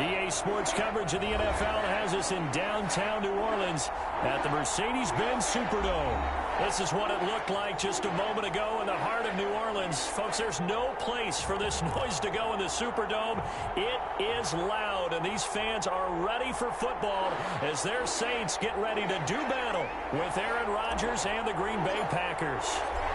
EA Sports coverage of the NFL has us in downtown New Orleans at the Mercedes-Benz Superdome. This is what it looked like just a moment ago in the heart of New Orleans. Folks, there's no place for this noise to go in the Superdome. It is loud, and these fans are ready for football as their Saints get ready to do battle with Aaron Rodgers and the Green Bay Packers.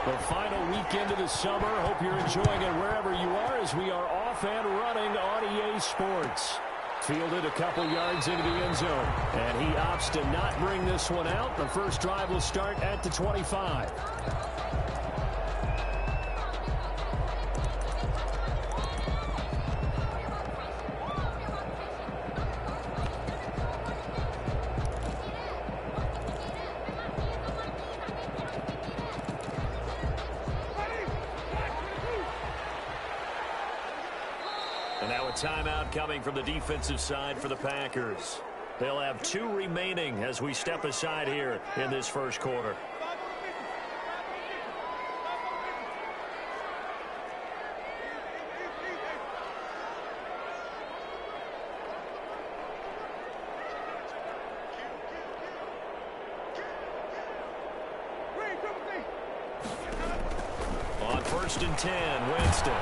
The final weekend of the summer. Hope you're enjoying it wherever you are as we are off and running on EA Sports. Fielded a couple yards into the end zone, and he opts to not bring this one out. The first drive will start at the 25. And now a timeout coming from the defensive side for the Packers. They'll have 2 remaining as we step aside here in this first quarter. On 1st and 10, Winston.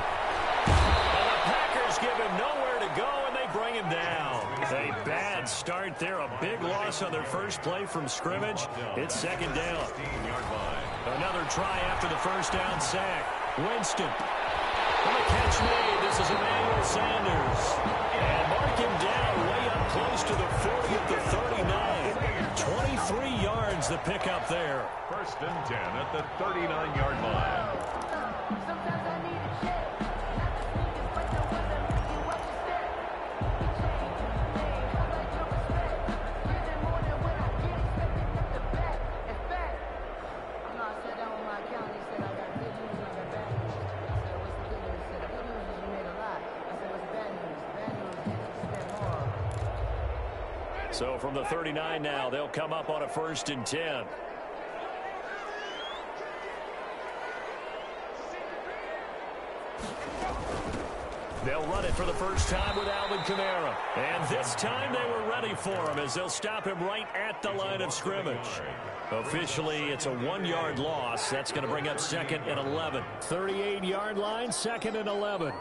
Give him nowhere to go, and they bring him down. A bad start there. A big loss on their first play from scrimmage. It's 2nd down. Another try after the first down sack. Winston. And the catch made. This is Emmanuel Sanders. And mark him down way up close to the 40 at the 39. 23 yards the pickup there. 1st and 10 at the 39-yard line. So from the 39 now, they'll come up on a 1st and 10. They'll run it for the first time with Alvin Kamara. And this time they were ready for him as they'll stop him right at the line of scrimmage. Officially, it's a 1-yard loss. That's going to bring up 2nd and 11. 38-yard line, 2nd and 11.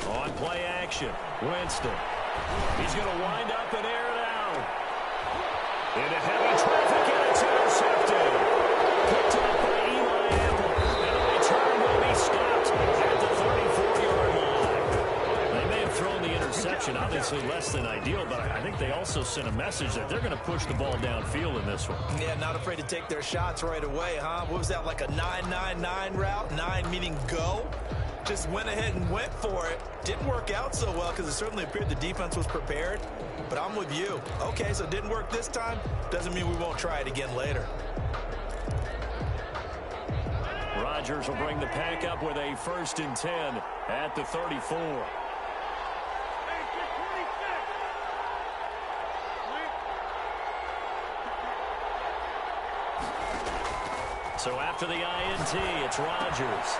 On play action, Winston. He's going to wind up and air it out. Into heavy traffic, and it's intercepted. Picked up by Eli Apple. And the return will be stopped at the 34-yard line. They may have thrown the interception, obviously less than ideal, but I think they also sent a message that they're going to push the ball downfield in this one. Yeah, not afraid to take their shots right away, huh? What was that, like a 9-9-9 route? 9 meaning go? Just went ahead and went for it. Didn't work out so well because it certainly appeared the defense was prepared. But I'm with you. Okay, so it didn't work this time. Doesn't mean we won't try it again later. Rodgers will bring the pack up with a 1st and 10 at the 34. So after the INT, it's Rodgers.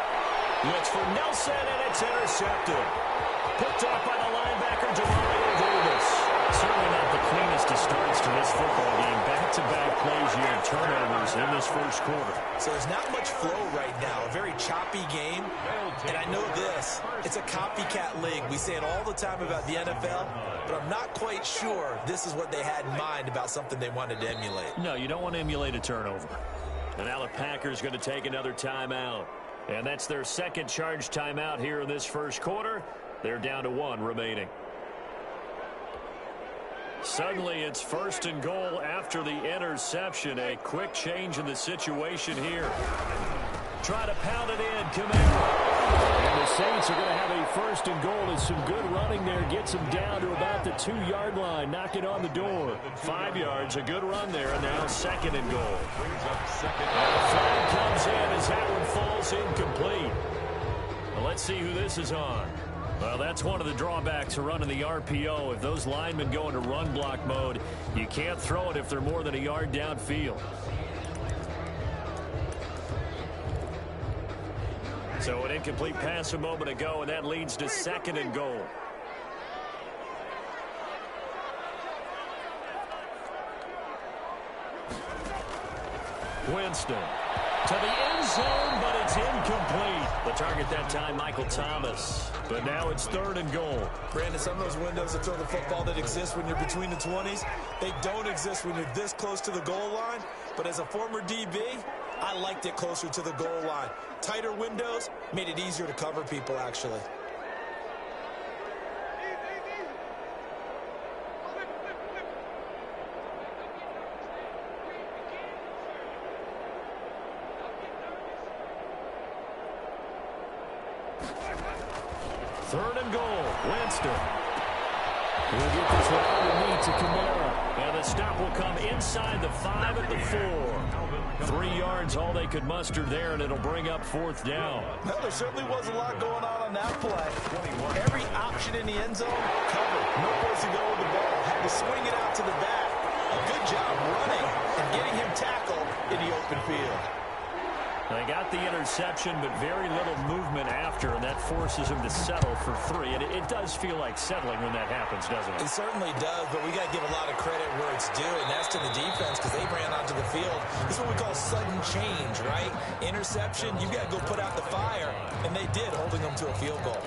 Looks for Nelson, and it's intercepted. Picked off by the linebacker, Demario Davis. Certainly not the cleanest of starts to this football game. Back-to-back plays here and turnovers in this first quarter. So there's not much flow right now. A very choppy game. And I know this. It's a copycat league. We say it all the time about the NFL, but I'm not quite sure this is what they had in mind about something they wanted to emulate. No, you don't want to emulate a turnover. And now the Packers going to take another timeout. And that's their 2nd charge timeout here in this first quarter. They're down to 1 remaining. Suddenly, it's 1st and goal after the interception. A quick change in the situation here. Try to pound it in. Kamara. And the Saints are going to have a 1st and goal. As some good running there gets them down to about the 2-yard line. Knock it on the door. 5 yards, a good run there, and now 2nd and goal. And the flag comes in as that one falls incomplete. Well, let's see who this is on. Well, that's one of the drawbacks of running the RPO. If those linemen go into run block mode, you can't throw it if they're more than a yard downfield. So an incomplete pass a moment ago, and that leads to 2nd and goal. Winston to the end zone, but it's incomplete. The target that time, Michael Thomas. But now it's 3rd and goal. Brandon, some of those windows to throw the football that exist when you're between the 20s, they don't exist when you're this close to the goal line. But as a former DB, I liked it closer to the goal line. Tighter windows made it easier to cover people, actually. Third and goal. Winston. He'll get this one underneath to Kamara. And the stop will come inside the 5 at the 4. 3 yards, all they could muster there, and it'll bring up 4th down. Well, there certainly was a lot going on that play. Every option in the end zone covered. No place to go with the ball. Had to swing it out to the back. A good job running and getting him tackled in the open field. They got the interception, but very little movement after, and that forces him to settle for 3. And it does feel like settling when that happens, doesn't it? It certainly does, but we got to give a lot of credit where it's due, and that's to the defense because they ran onto the field. This is what we call sudden change, right? Interception, you got to go put out the fire, and they did, holding them to a field goal.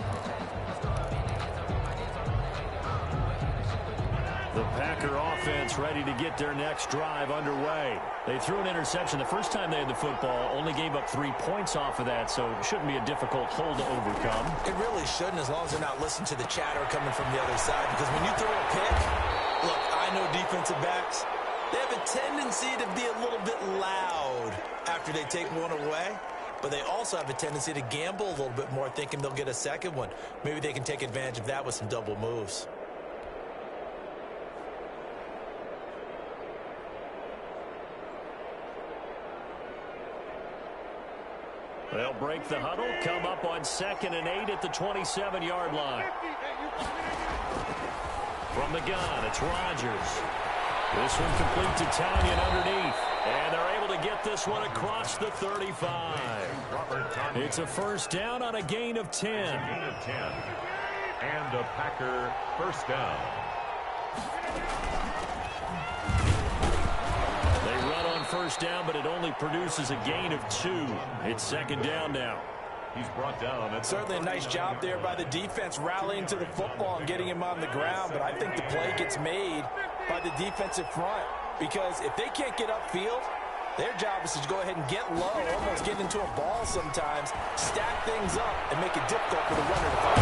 The Packer offense ready to get their next drive underway. They threw an interception the first time they had the football, only gave up 3 points off of that, so it shouldn't be a difficult hole to overcome. It really shouldn't, as long as they're not listening to the chatter coming from the other side, because when you throw a pick, look, I know defensive backs, they have a tendency to be a little bit loud after they take one away, but they also have a tendency to gamble a little bit more, thinking they'll get a second one. Maybe they can take advantage of that with some double moves. They'll break the huddle, come up on 2nd and 8 at the 27-yard line. From the gun, it's Rodgers. This one complete to Tanyan underneath. And they're able to get this one across the 35. It's a first down on a gain of 10. Gain of 10. And a Packer first down. First down, but it only produces a gain of 2. It's 2nd down now. He's brought down. Certainly a nice job there by the defense rallying to the football and getting him on the ground, but I think the play gets made by the defensive front because if they can't get upfield, their job is to go ahead and get low, almost get into a ball sometimes, stack things up, and make it difficult for the runner to find.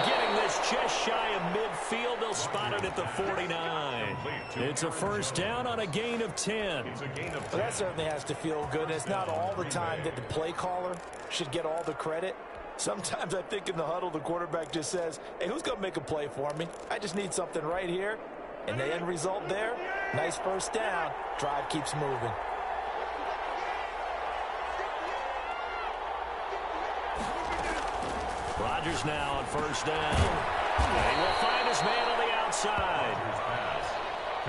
Getting this just shy of midfield, they'll spot it at the 49. It's a first down on a gain of 10. Well, that certainly has to feel good, and it's not all the time that the play caller should get all the credit. Sometimes I think in the huddle, the quarterback just says, hey, who's going to make a play for me? I just need something right here. And the end result there, nice first down. Drive keeps moving. Rodgers now on first down. And he will find his man on the outside.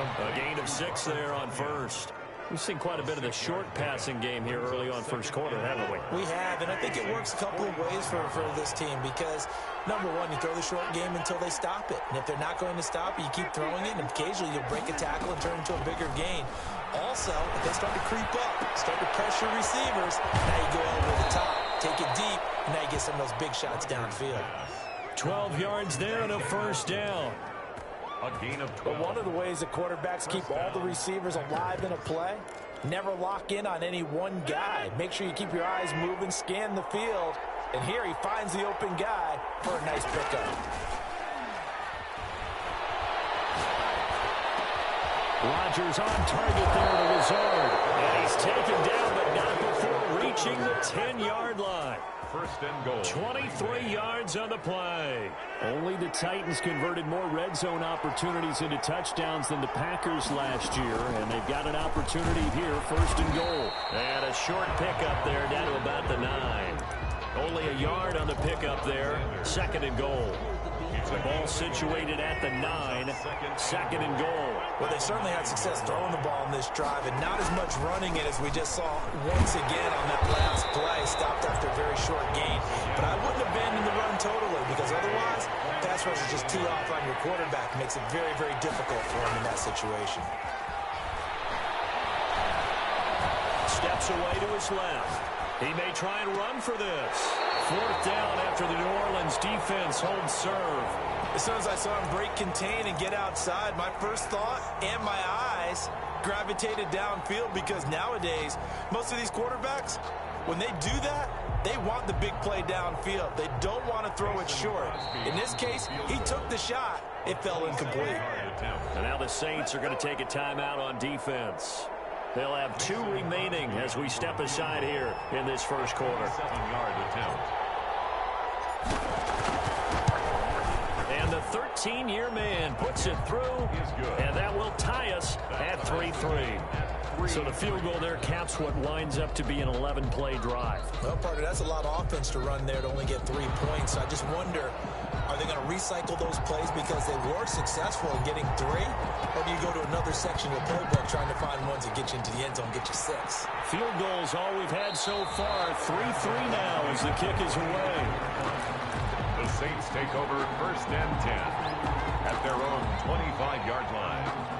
A gain of 6 there on first. We've seen quite a bit of the short passing game here early on first quarter, haven't we? We have, and I think it works a couple of ways for this team because, number one, you throw the short game until they stop it. And if they're not going to stop it, you keep throwing it, and occasionally you'll break a tackle and turn into a bigger gain. Also, if they start to creep up, start to pressure receivers, now you go over the top, take it deep, and now you get some of those big shots downfield. 12 yards there and a first down. A gain of 12. But one of the ways that quarterbacks keep all the receivers alive in a play, never lock in on any one guy. Make sure you keep your eyes moving, scan the field, and here he finds the open guy for a nice pickup. Rodgers on target there to Lazard. And he's taken down, but not before reaching the 10-yard line. First and goal. 23 yards on the play. Only the Titans converted more red zone opportunities into touchdowns than the Packers last year, and they've got an opportunity here, first and goal. And a short pickup there down to about the 9. Only a yard on the pickup there. 2nd and goal. The ball situated at the 9. 2nd and goal. Well, they certainly had success throwing the ball in this drive, and not as much running it as we just saw once again on that last play. Stopped after a very short gain. But I wouldn't abandon the run totally, because otherwise, pass rush is just too off on your quarterback. Makes it very, very difficult for him in that situation. Steps away to his left. He may try and run for this. 4th down after the New Orleans defense holds serve. As soon as I saw him break contain and get outside, my first thought and my eyes gravitated downfield, because nowadays, most of these quarterbacks, when they do that, they want the big play downfield. They don't want to throw it short. In this case, he took the shot. It fell incomplete. And now the Saints are going to take a timeout on defense. They'll have 2 remaining as we step aside here in this first quarter. 7-yard attempt. And the 13-year man puts it through, and that will tie us at 3-3. So the field goal there caps what winds up to be an 11-play drive. Well, partner, that's a lot of offense to run there to only get 3 points. I just wonder, are they going to recycle those plays because they were successful in getting 3? Or do you go to another section of the playbook trying to find ones that get you into the end zone, get you 6? Field goals all we've had so far. 3-3 now as the kick is away. The Saints take over 1st and 10 at their own 25-yard line.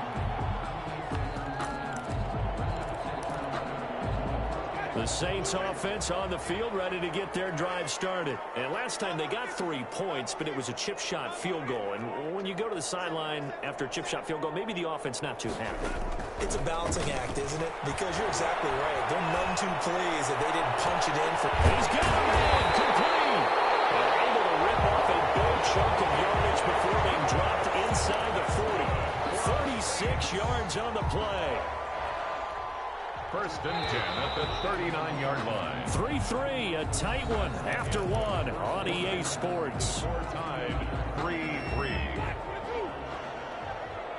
The Saints offense on the field, ready to get their drive started. And last time they got 3 points, but it was a chip shot field goal. And when you go to the sideline after a chip shot field goal, maybe the offense not too happy. It's a balancing act, isn't it? Because you're exactly right. They're none too pleased that they didn't punch it in for... He's got it, man. Complete. They're able to rip off a big chunk of yardage before being dropped inside the 40. 36 yards on the play. 1st and 10 at the 39-yard line. 3-3, a tight one after 1 on EA Sports. Score tied 3-3.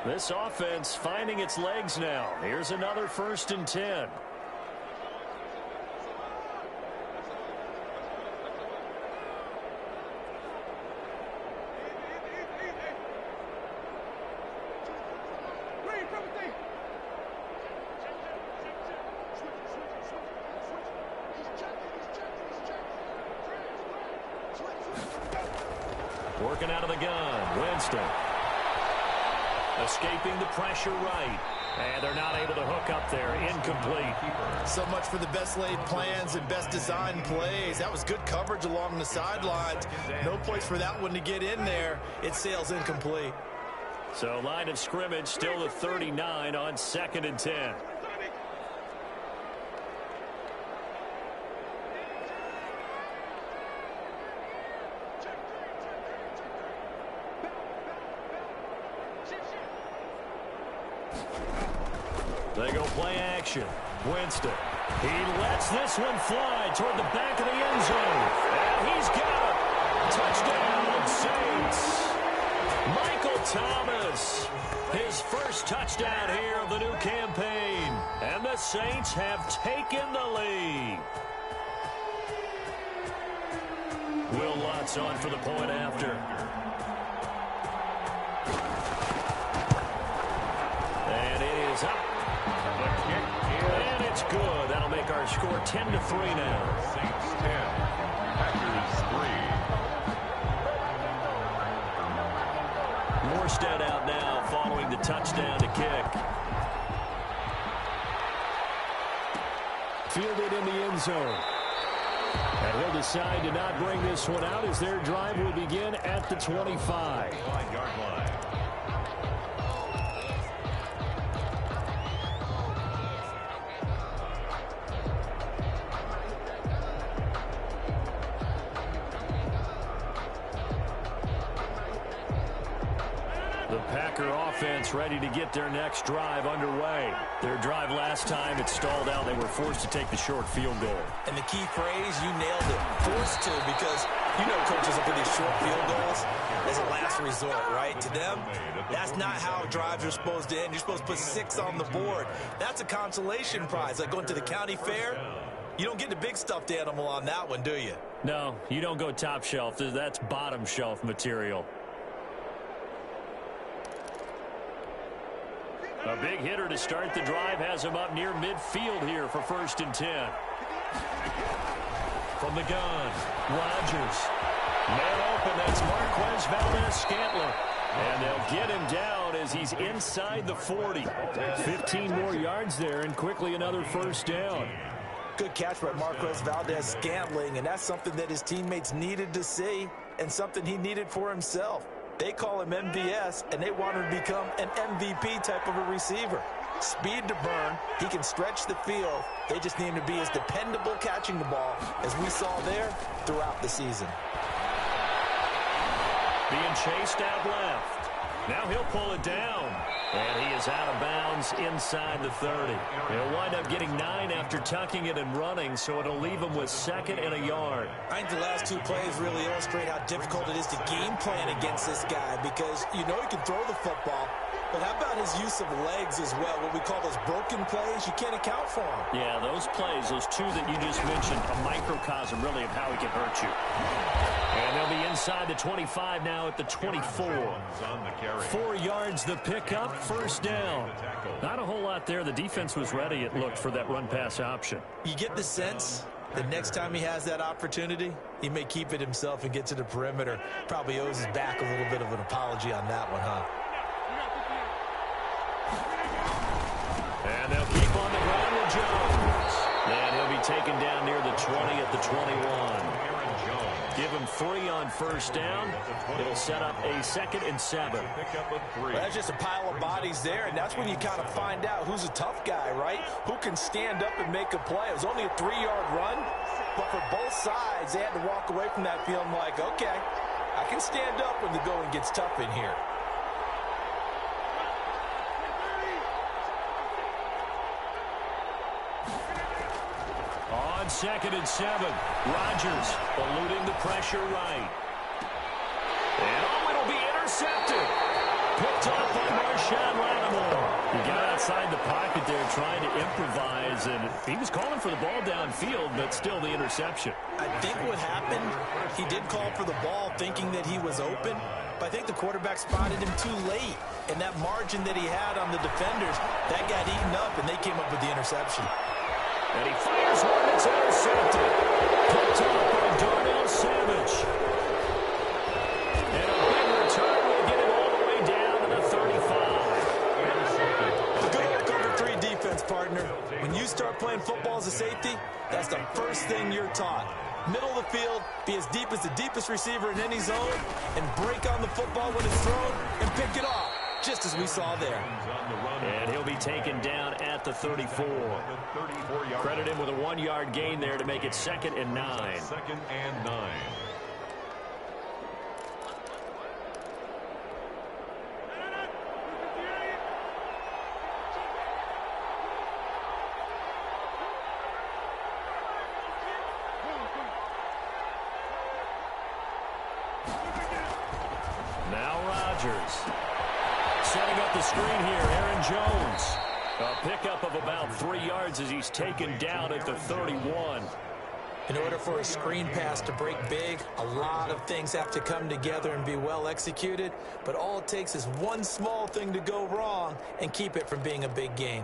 This offense finding its legs now. Here's another 1st and 10. Working out of the gun, Winston. Escaping the pressure right. And they're not able to hook up there. Incomplete. So much for the best laid plans and best designed plays. That was good coverage along the sidelines. No place for that one to get in there. It sails incomplete. So line of scrimmage still the 39 on 2nd and 10. They go play action. Winston. He lets this one fly toward the back of the end zone. And he's got it. Touchdown, Saints. Michael Thomas. His first touchdown here of the new campaign. And the Saints have taken the lead. Will Lutz on for the point after. And it is up. And it's good. That'll make our score 10-3 now. Saints 10, Packers 3. Morstead out now following the touchdown to kick. Fielded in the end zone. And he'll decide to not bring this one out as their drive will begin at the 25. 5-yard line. The Packer offense ready to get their next drive underway. Their drive last time, it stalled out. They were forced to take the short field goal. And the key phrase, you nailed it. Forced to, because you know coaches look at these short field goals as a last resort, right? To them, that's not how drives are supposed to end. You're supposed to put 6 on the board. That's a consolation prize, like going to the county fair. You don't get the big stuffed animal on that one, do you? No, you don't go top shelf. That's bottom shelf material. A big hitter to start the drive has him up near midfield here for 1st and 10. From the gun, Rodgers. Man open, that's Marquez Valdez-Scantling. And they'll get him down as he's inside the 40. 15 more yards there and quickly another 1st down. Good catch by Marquez Valdez-Scantling, and that's something that his teammates needed to see and something he needed for himself. They call him MVS, and they want him to become an MVP type of a receiver. Speed to burn. He can stretch the field. They just need him to be as dependable catching the ball as we saw there throughout the season. Being chased out left. Now he'll pull it down. And he is out of bounds inside the 30. He'll wind up getting 9 after tucking it and running, so it'll leave him with 2nd and a yard. I think the last 2 plays really illustrate how difficult it is to game plan against this guy because you know he can throw the football, but how about his use of legs as well? What we call those broken plays, you can't account for them. Yeah, those plays, those 2 that you just mentioned, a microcosm really of how he can hurt you. And they'll be inside the 25 now at the 24. 4 yards the pickup, 1st down. Not a whole lot there. The defense was ready, it looked, for that run-pass option. You get the sense that next time he has that opportunity, he may keep it himself and get to the perimeter. Probably owes his back a little bit of an apology on that one, huh? And they'll keep on the ground with Jones. And he'll be taken down near the 20 at the 21. Give him 3 on 1st down. It'll set up a 2nd and 7. Well, that's just a pile of bodies there, and that's when you kind of find out who's a tough guy, right? Who can stand up and make a play. It was only a 3-yard run, but for both sides, they had to walk away from that field like, okay, I can stand up when the going gets tough in here. On 2nd and 7, Rodgers eluding the pressure right. And it'll be intercepted. Picked up by Marshawn Lattimore. He got outside the pocket there trying to improvise, and he was calling for the ball downfield, but still the interception. I think what happened, he did call for the ball thinking that he was open, but I think the quarterback spotted him too late, and that margin that he had on the defenders, that got eaten up, and they came up with the interception. And he fires one, it's intercepted. Picked up by Darnell Savage. And a big return will get him all the way down to the 35. Good cover 3 defense, partner. When you start playing football as a safety, that's the first thing you're taught. Middle of the field, be as deep as the deepest receiver in any zone, and break on the football when it's thrown, and pick it off, just as we saw there. And he'll be taken down at the 34. Credit him with a 1-yard gain there to make it 2nd and 9. 2nd and 9. Now Rodgers. Setting up the screen here, Aaron Jones. A pickup of about 3 yards as he's taken down at the 31. In order for a screen pass to break big, a lot of things have to come together and be well executed, but all it takes is one small thing to go wrong and keep it from being a big game.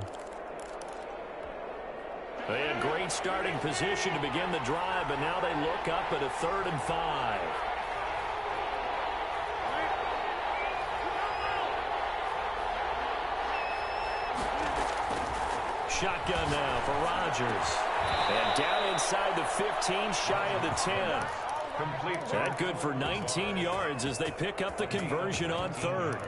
They had great starting position to begin the drive, but now they look up at a 3rd and 5. Shotgun now for Rodgers. And down inside the 15, shy of the 10. Complete. That good for 19 yards as they pick up the conversion on 3rd.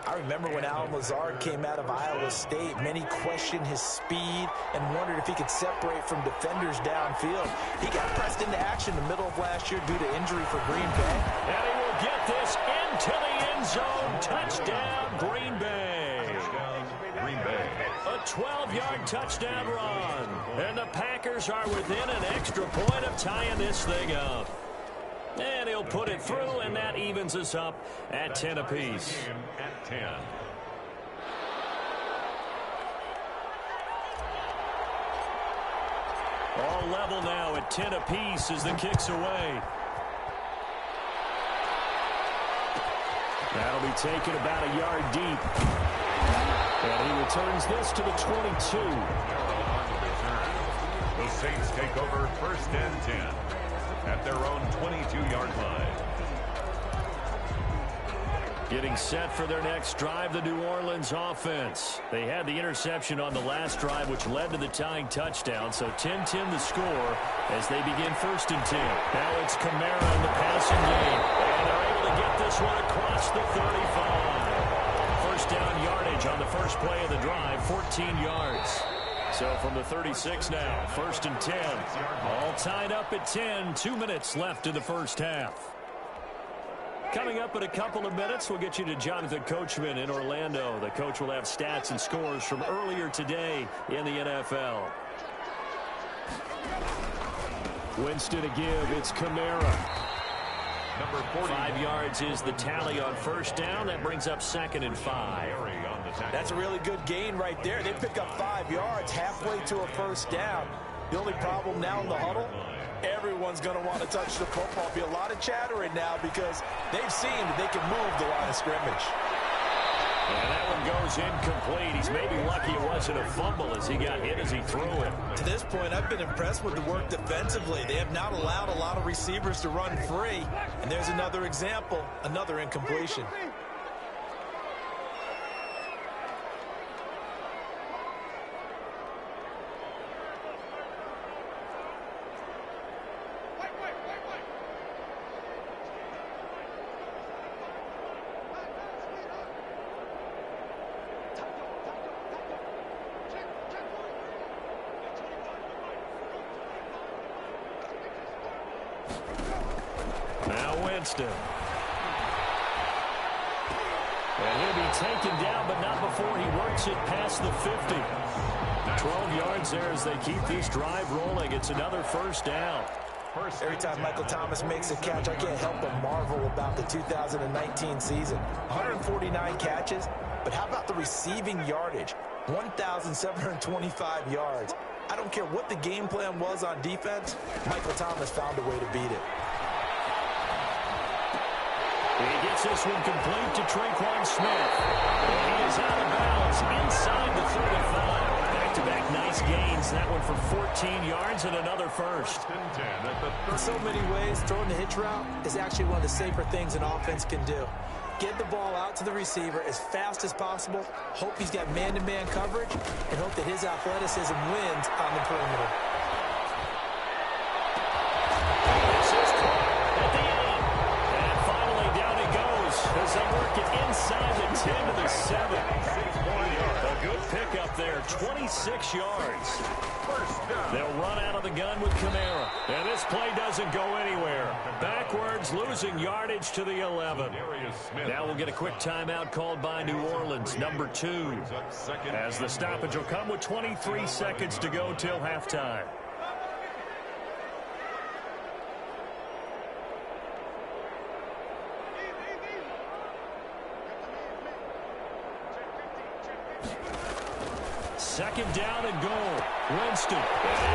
I remember when Alan Lazard came out of Iowa State, many questioned his speed and wondered if he could separate from defenders downfield. He got pressed into action in the middle of last year due to injury for Green Bay. And he will get this into the end zone. Touchdown, Green Bay. Green Bay. A 12-yard touchdown run. And the Packers are within an extra point of tying this thing up. And he'll put it through, and that evens us up at 10 apiece. At 10. All all level now at 10 apiece as the kick's away. That'll be taken about a yard deep. And he returns this to the 22. The Saints take over 1st and 10 at their own 22-yard line. Getting set for their next drive, the New Orleans offense. They had the interception on the last drive, which led to the tying touchdown. So 10-10 the score as they begin 1st and 10. Now it's Kamara in the passing game. And they're able to get this one across the 35. First down yardage on the first play of the drive, 14 yards. So from the 36 now, 1st and 10. All tied up at 10, 2 minutes left in the first half. Coming up in a couple of minutes, we'll get you to Jonathan Coachman in Orlando. The coach will have stats and scores from earlier today in the NFL. Winston to give. It's Kamara. Number 40. 5 yards is the tally on first down. That brings up 2nd and 5. That's a really good gain right there. They pick up 5 yards halfway to a first down. The only problem now in the huddle, everyone's going to want to touch the football. Be a lot of chattering now because they've seen that they can move the line of scrimmage. And that one goes incomplete. He's maybe lucky it wasn't a fumble as he got hit as he threw it. To this point, I've been impressed with the work defensively. They have not allowed a lot of receivers to run free. And there's another example, another incompletion. Winston. And he'll be taken down, but not before he works it past the 50. 12 yards there as they keep this drive rolling. It's another first down. Every time Michael Thomas makes a catch, I can't help but marvel about the 2019 season. 149 catches, but how about the receiving yardage? 1,725 yards. I don't care what the game plan was on defense, Michael Thomas found a way to beat it. He gets this one complete to Tre'Quan Smith. He is out of bounds inside the 35. Back-to-back nice gains. That one for 14 yards and another first. In so many ways, throwing the hitch route is actually one of the safer things an offense can do. Get the ball out to the receiver as fast as possible, hope he's got man-to-man coverage, and hope that his athleticism wins on the perimeter. As they work it inside the 10 to the 7. A good pickup there, 26 yards. They'll run out of the gun with Kamara. And this play doesn't go anywhere. Backwards, losing yardage to the 11. Now we'll get a quick timeout called by New Orleans, number 2. As the stoppage will come with 23 seconds to go till halftime. Second down and goal. Winston.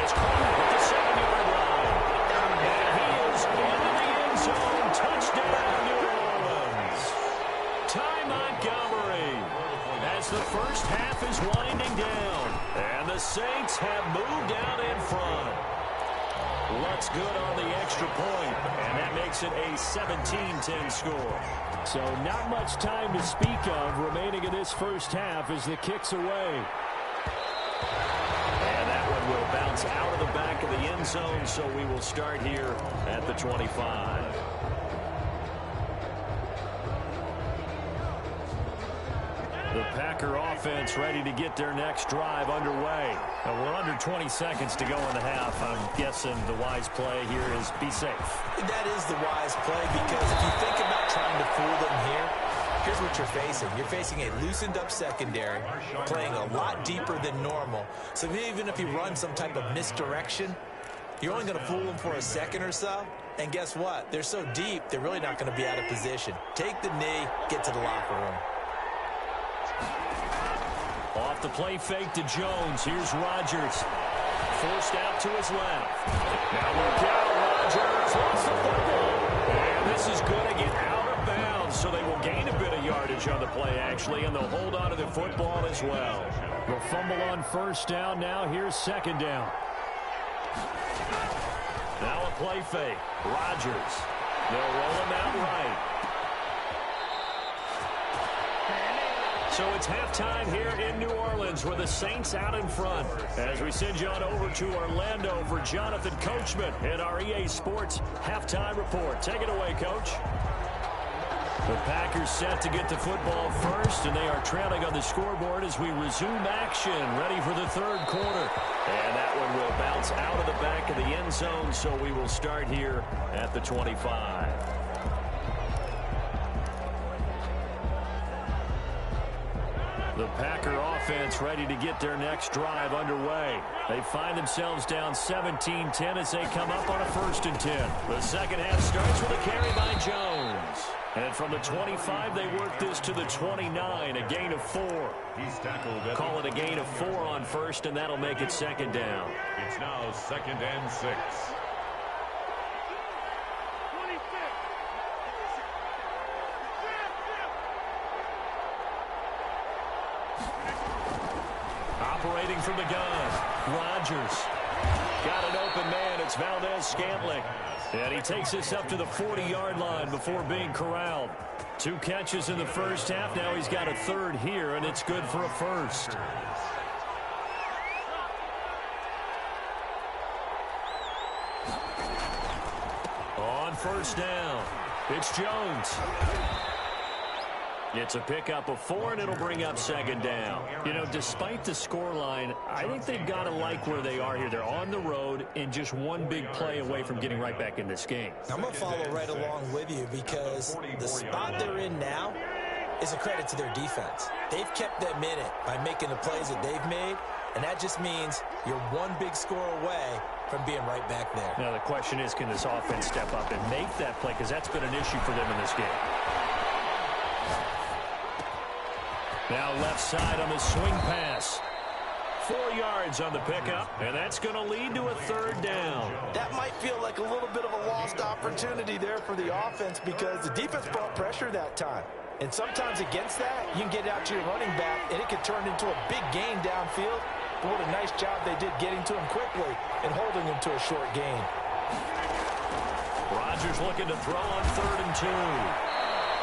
It's caught at the 7-yard line. And he is into the end zone. Touchdown, New Orleans. Ty Montgomery. As the first half is winding down. And the Saints have moved out in front. Looks good on the extra point. And that makes it a 17-10 score. So not much time to speak of remaining in this first half as the kick's away. And that one will bounce out of the back of the end zone, so we will start here at the 25. The Packer offense ready to get their next drive underway. And we're under 20 seconds to go in the half. I'm guessing the wise play here is be safe. That is the wise play because if you think about trying to fool them here, here's what you're facing. You're facing a loosened-up secondary, playing a lot deeper than normal. So even if you run some type of misdirection, you're only going to fool them for a second or so. And guess what? They're so deep, they're really not going to be out of position. Take the knee, get to the locker room. Off the play fake to Jones. Here's Rodgers. forced out to his left. Now look out, Rodgers lost the football. And this is going to get out of bounds, so they will gain a bit of yardage on the play, actually, and they'll hold on to the football as well. They'll fumble on first down. Now here's second down. Now a play fake. Rodgers. They'll roll him out right. So it's halftime here in New Orleans with the Saints out in front. As we send you on over to Orlando for Jonathan Coachman in our EA Sports Halftime Report. Take it away, Coach. The Packers set to get the football first, and they are trailing on the scoreboard as we resume action, ready for the third quarter. And that one will bounce out of the back of the end zone, so we will start here at the 25. The Packer offense ready to get their next drive underway. They find themselves down 17-10 as they come up on a 1st and 10. The second half starts with a carry by Jones. And from the 25, they work this to the 29, a gain of 4. He's tackled. Call it a gain of 4 on first, and that'll make it second down. It's now 2nd and 6. Operating from the gun, Rodgers. Got an open man. It's Valdez-Scantling. And he takes this up to the 40-yard line before being corralled. 2 catches in the first half. Now he's got a third here, and it's good for a first. On first down, it's Jones. It's a pickup of 4, and it'll bring up second down. You know, despite the scoreline, I think they've got to like where they are here. They're on the road and just one big play away from getting right back in this game. I'm going to follow right along with you because the spot they're in now is a credit to their defense. They've kept them in it by making the plays that they've made, and that just means you're one big score away from being right back there. Now, the question is, can this offense step up and make that play? Because that's been an issue for them in this game. Now left side on the swing pass. 4 yards on the pickup, and that's going to lead to a third down. That might feel like a little bit of a lost opportunity there for the offense because the defense brought pressure that time. And sometimes against that, you can get out to your running back, and it could turn into a big gain downfield. But what a nice job they did getting to him quickly and holding him to a short gain. Rodgers looking to throw on 3rd and 2.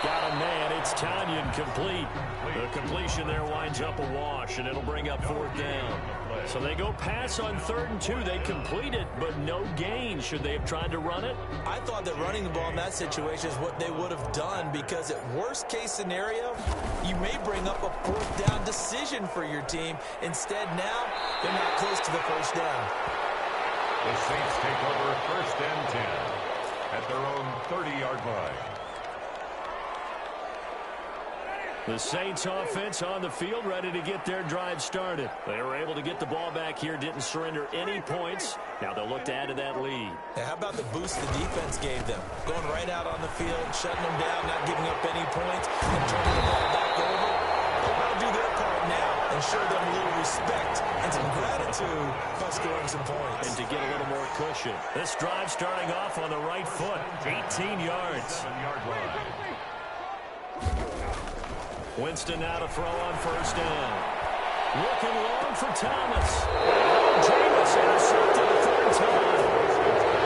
Got a man. It's Tanyan complete. The completion there winds up a wash, and it'll bring up 4th down. So they go pass on 3rd and 2. They complete it, but no gain. Should they have tried to run it? I thought that running the ball in that situation is what they would have done because at worst case scenario, you may bring up a 4th down decision for your team. Instead, now they're not close to the 1st down. The Saints take over 1st and 10 at their own 30-yard line. The Saints offense on the field, ready to get their drive started. They were able to get the ball back here, didn't surrender any points. Now they'll look to add to that lead. Now, how about the boost the defense gave them? Going right out on the field, shutting them down, not giving up any points, and turning the ball back over. They'll do their part now and show them a little respect and some gratitude by scoring some points. And to get a little more cushion. This drive starting off on the right foot, 18 yards. Winston now to throw on 1st down. Looking long for Thomas. Jameis intercepted the 3rd time.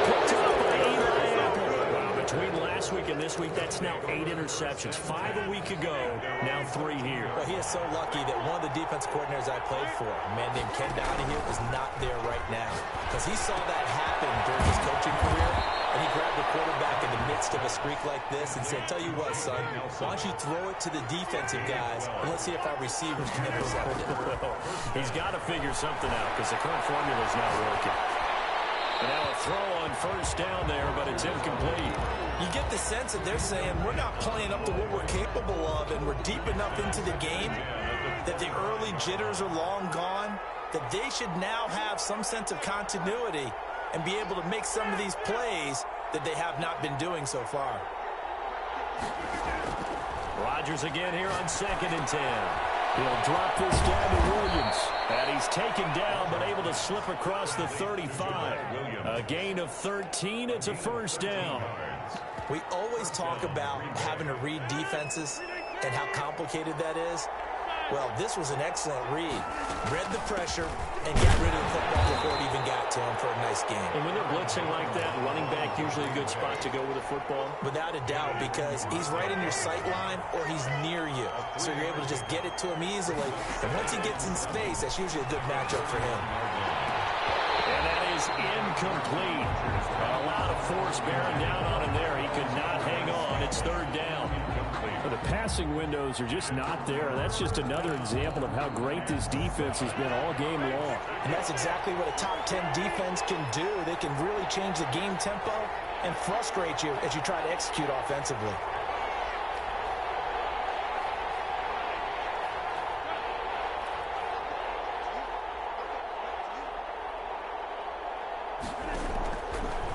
Picked up by Eli Apple. Wow, between last week and this week, that's now 8 interceptions. 5 a week ago, now 3 here. Well, he is so lucky that one of the defense coordinators I played for, a man named Ken Donahue, is not there right now. Because he saw that happen during his coaching career, and he grabbed the quarterback in the midst of a streak like this and said, tell you what, son, why don't you throw it to the defensive guys, and let's see if our receivers can intercept it. He's got to figure something out because the current formula is not working. And now a throw on 1st down there, but it's incomplete. You get the sense that they're saying we're not playing up to what we're capable of, and we're deep enough into the game that the early jitters are long gone, that they should now have some sense of continuity and be able to make some of these plays that they have not been doing so far. Rodgers again here on 2nd and 10. He'll drop this down to Williams. And he's taken down, but able to slip across the 35. A gain of 13. It's a first down. We always talk about having to read defenses and how complicated that is. Well, this was an excellent read. Read the pressure and got rid of the football before it even got to him for a nice game. And when they're blitzing like that, running back usually a good spot to go with a football? Without a doubt, because he's right in your sight line or he's near you. So you're able to just get it to him easily. And once he gets in space, that's usually a good matchup for him. And that is incomplete. A lot of force bearing down on him there. He could not hang on. It's third down. The passing windows are just not there. That's just another example of how great this defense has been all game long. And that's exactly what a top 10 defense can do. They can really change the game tempo and frustrate you as you try to execute offensively.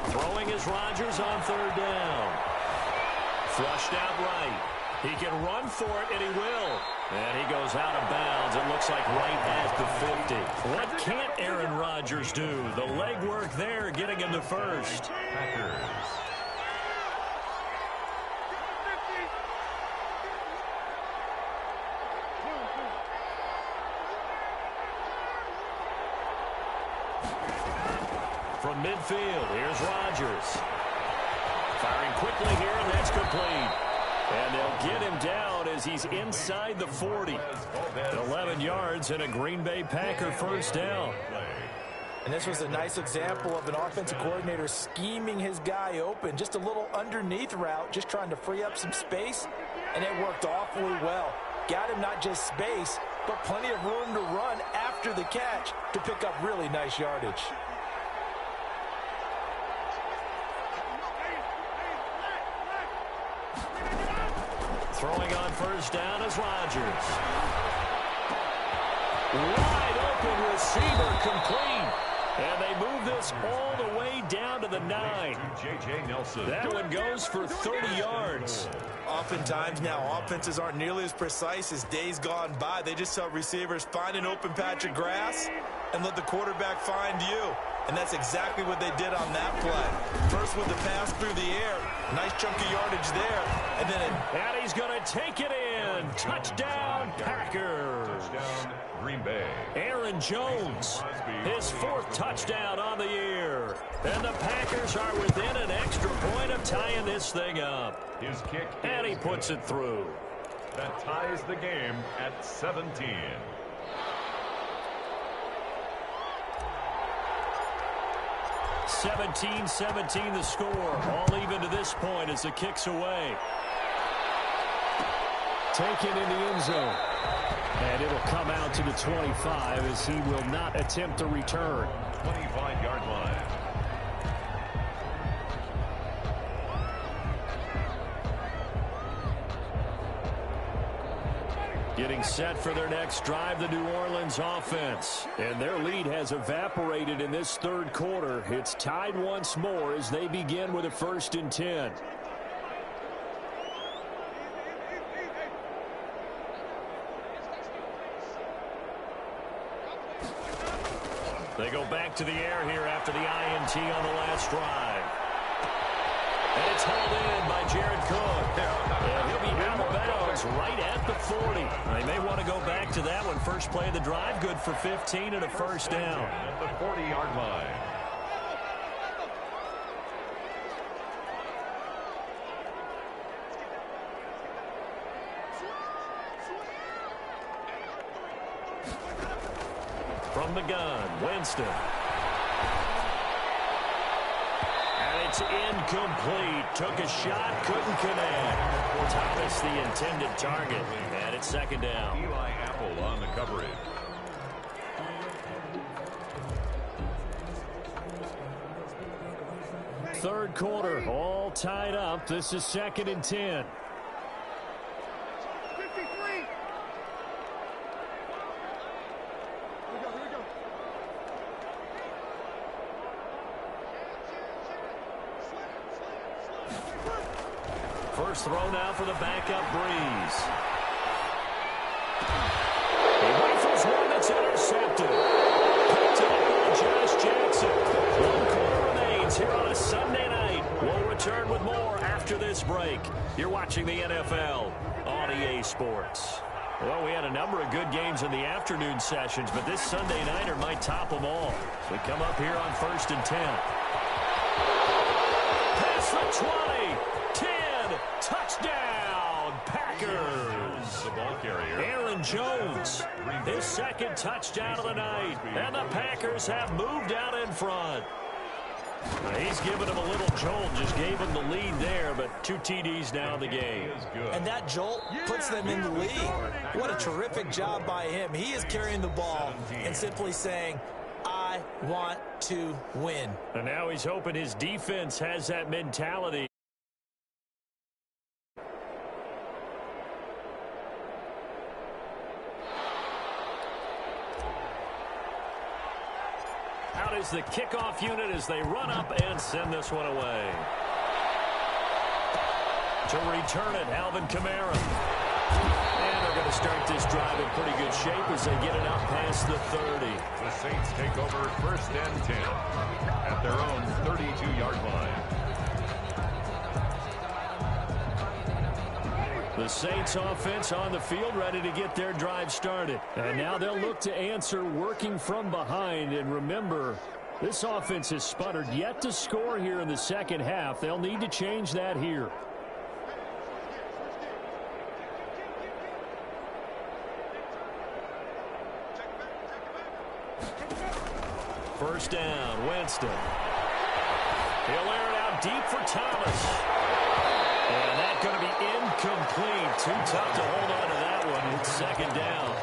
Throwing is Rodgers on third down. Flushed out right. He can run for it, and he will. And he goes out of bounds. It looks like right at the 50. What can't Aaron Rodgers do? The leg work there, getting him to first. Packers. From midfield, here's Rodgers. Firing quickly here, and that's complete. And they'll get him down as he's inside the 40. 11 yards and a Green Bay Packer first down. And this was a nice example of an offensive coordinator scheming his guy open. Just a little underneath route, just trying to free up some space. And it worked awfully well. Got him not just space, but plenty of room to run after the catch to pick up really nice yardage. Throwing on first down is Rodgers. Wide open receiver complete. And they move this all the way down to the 9. J.J. Nelson. That one goes for 30 yards. Oftentimes now, offenses aren't nearly as precise as days gone by. They just tell receivers, find an open patch of grass and let the quarterback find you. And that's exactly what they did on that play. First with the pass through the air. Nice chunk of yardage there. And he's going to take it in. Touchdown, Packers. Touchdown, Green Bay. Aaron Jones, his 4th touchdown on the year. And the Packers are within an extra point of tying this thing up. His kick. And he puts it through. That ties the game at 17. 17-17 the score. All even to this point as the kick's away. Taken in the end zone. And it'll come out to the 25 as he will not attempt to return. 25-yard line. Getting set for their next drive, the New Orleans offense. And their lead has evaporated in this third quarter. It's tied once more as they begin with a 1st and 10. They go back to the air here after the INT on the last drive. And it's hauled in by Jared Cook. And he'll be out of bounds right at the 40. They may want to go back to that one. First play of the drive, good for 15 and a first down. At the 40-yard line. From the gun, Winston. And it's incomplete. Took a shot, couldn't connect. Thomas the intended target. And it's 2nd down. Eli Apple on the coverage. Third quarter, all tied up. This is 2nd and 10. First throw now for the backup Breeze. return with more after this break. You're watching the NFL on EA Sports. Well, we had a number of good games in the afternoon sessions, but this Sunday nighter might top them all. We come up here on 1st and 10. Pass for 20. 10. Touchdown, Packers. The ball carrier, Aaron Jones, his second touchdown of the night. And the Packers have moved out in front. He's given him a little jolt, just gave him the lead there, but 2 TDs now in the game. And that jolt puts them in the lead. What a terrific job by him. He is carrying the ball and simply saying, I want to win. And now he's hoping his defense has that mentality. Out is the kickoff unit as they run up and send this one away. To return it, Alvin Kamara. And they're going to start this drive in pretty good shape as they get it out past the 30. the Saints take over 1st and 10 at their own 32-yard line. The Saints offense on the field ready to get their drive started. And now they'll look to answer working from behind. And remember, this offense has sputtered yet to score here in the second half. They'll need to change that here. First down, Winston. He'll air it out deep for Thomas. And that's going to be incomplete. Too tough to hold on to that one. It's second down.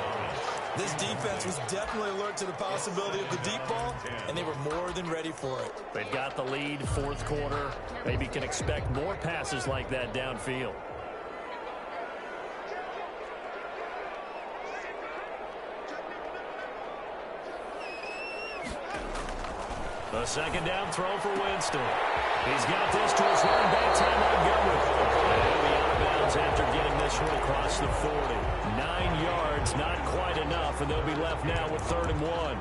This defense was definitely alert to the possibility of the deep ball, and they were more than ready for it. They've got the lead, fourth quarter. Maybe can expect more passes like that downfield. The second down throw for Winston. He's got this to his running back, Ty Montgomery. And he'll be out of bounds after getting this one across the 40. 9 yards, not quite enough, and they'll be left now with 3rd and 1.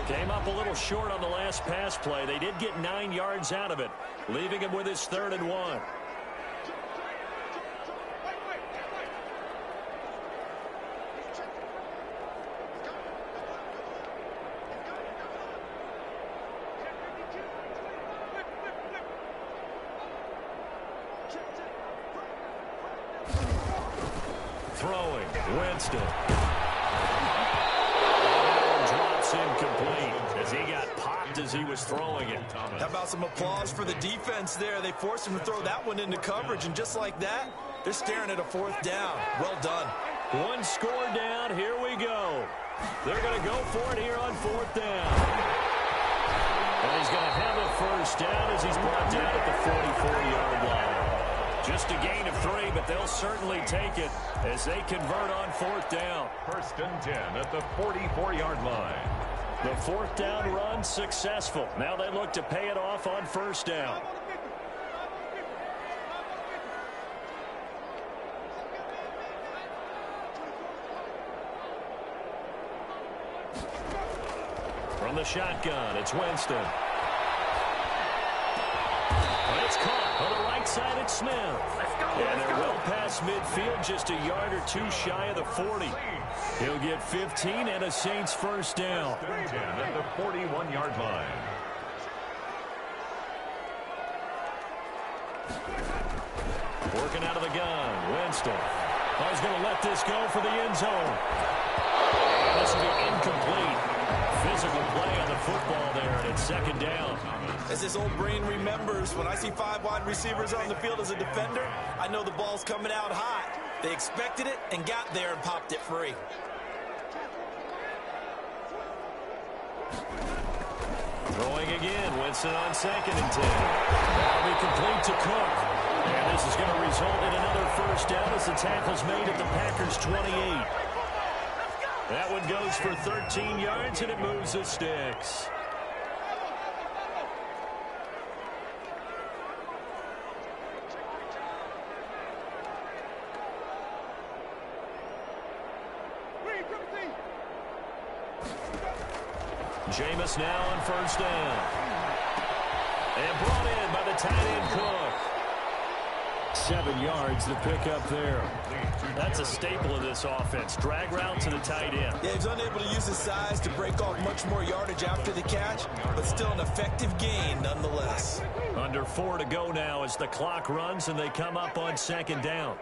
Came up a little short on the last pass play. They did get 9 yards out of it, leaving him with his 3rd and 1. Throwing, Winston. Drops incomplete as he got popped as he was throwing it. How about some applause for the defense there? They forced him to throw that one into coverage, and just like that, they're staring at a 4th down. Well done. One score down. Here we go. They're going to go for it here on 4th down. And he's going to have a first down as he's brought down at the 44-yard line. Just a gain of 3, but they'll certainly take it as they convert on 4th down. 1st and 10 at the 44-yard line. The 4th down run successful. Now they look to pay it off on 1st down. From the shotgun, it's Winston. It's caught on the right side at Smith. And they're well past midfield, just a yard or 2 shy of the 40. He'll get 15 and a Saints first down. 10 at the 41-yard line. Working out of the gun, Winston. He's going to let this go for the end zone. And this will be incomplete. Physical play on the football there, and it's 2nd down. As his old brain remembers, when I see 5 wide receivers on the field as a defender, I know the ball's coming out hot. They expected it and got there and popped it free. Throwing again, Winston on 2nd and 10. That'll be complete to Cook. And this is going to result in another first down as the tackle's made at the Packers' 28. That one goes for 13 yards, and it moves the sticks. Jameis now on 1st down. And brought in by the tight end Cook. 7 yards to pick up there. That's a staple of this offense. Drag route to the tight end. Yeah, he's unable to use his size to break off much more yardage after the catch, but still an effective gain nonetheless. Under 4 to go now as the clock runs and they come up on 2nd down.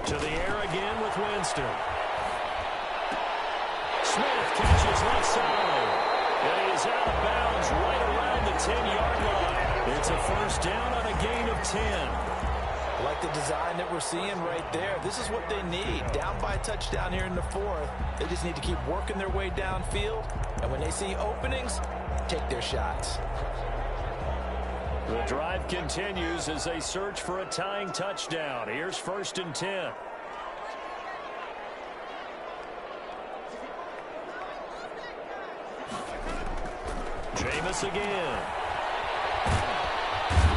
To the air again with Winston. Smith catches left side. And he is out of bounds right around the 10-yard line. It's a first down on a gain of 10. I like the design that we're seeing right there. This is what they need. Down by a touchdown here in the 4th. They just need to keep working their way downfield. And when they see openings, take their shots. The drive continues as they search for a tying touchdown. Here's 1st and 10. Jameis again.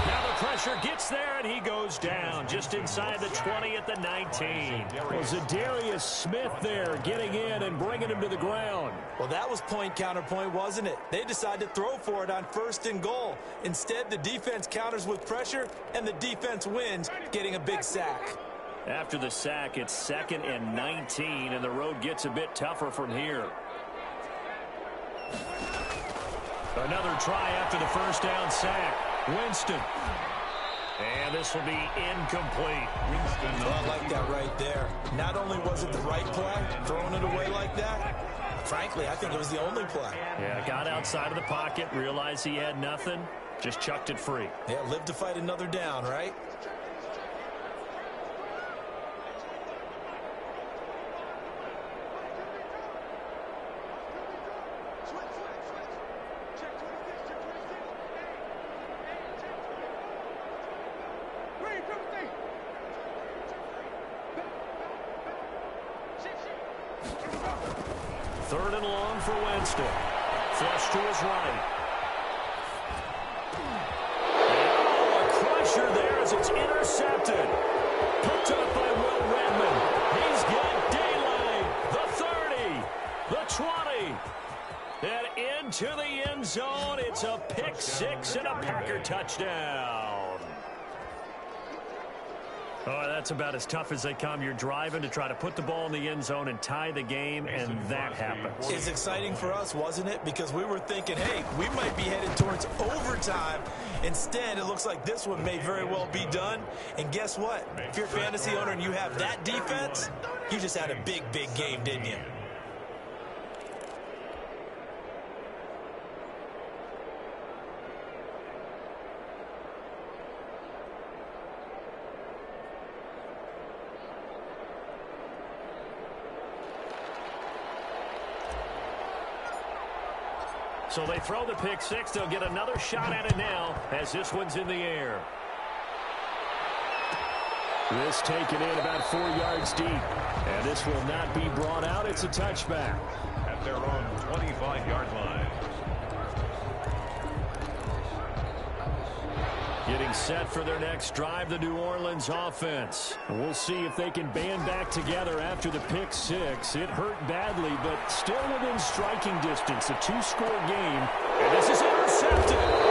Now the pressure gets there, and he goes down just inside the 20 at the 19. Well, Zadarius Smith there getting in and bringing him to the ground. Well, that was point counterpoint, wasn't it? They decided to throw for it on 1st and goal. Instead, the defense counters with pressure, and the defense wins, getting a big sack. After the sack, it's 2nd and 19, and the road gets a bit tougher from here. Another try after the first down sack. Winston. And this will be incomplete. Well, I like that right there. Not only was it the right play, throwing it away like that, frankly, I think it was the only play. Yeah, got outside of the pocket, realized he had nothing, just chucked it free. Yeah, live to fight another down, right? Third and long for Winston. Flush to his right. And a crusher there as it's intercepted. Picked up by Will Redmond. He's got daylight. The 30. The 20. And into the end zone. It's a pick six and a Packer touchdown. Oh, that's about as tough as they come. You're driving to try to put the ball in the end zone and tie the game, and that happens. It's exciting for us, wasn't it? Because we were thinking, hey, we might be headed towards overtime. Instead, it looks like this one may very well be done. And guess what? If you're a fantasy owner and you have that defense, you just had a big, big game, didn't you? So they throw the pick six. They'll get another shot at it now as this one's in the air. This taken in about 4 yards deep. And this will not be brought out. It's a touchback. At their own 25-yard line. Getting set for their next drive, the New Orleans offense. And we'll see if they can band back together after the pick six. It hurt badly, but still within striking distance. A two-score game. And this is intercepted.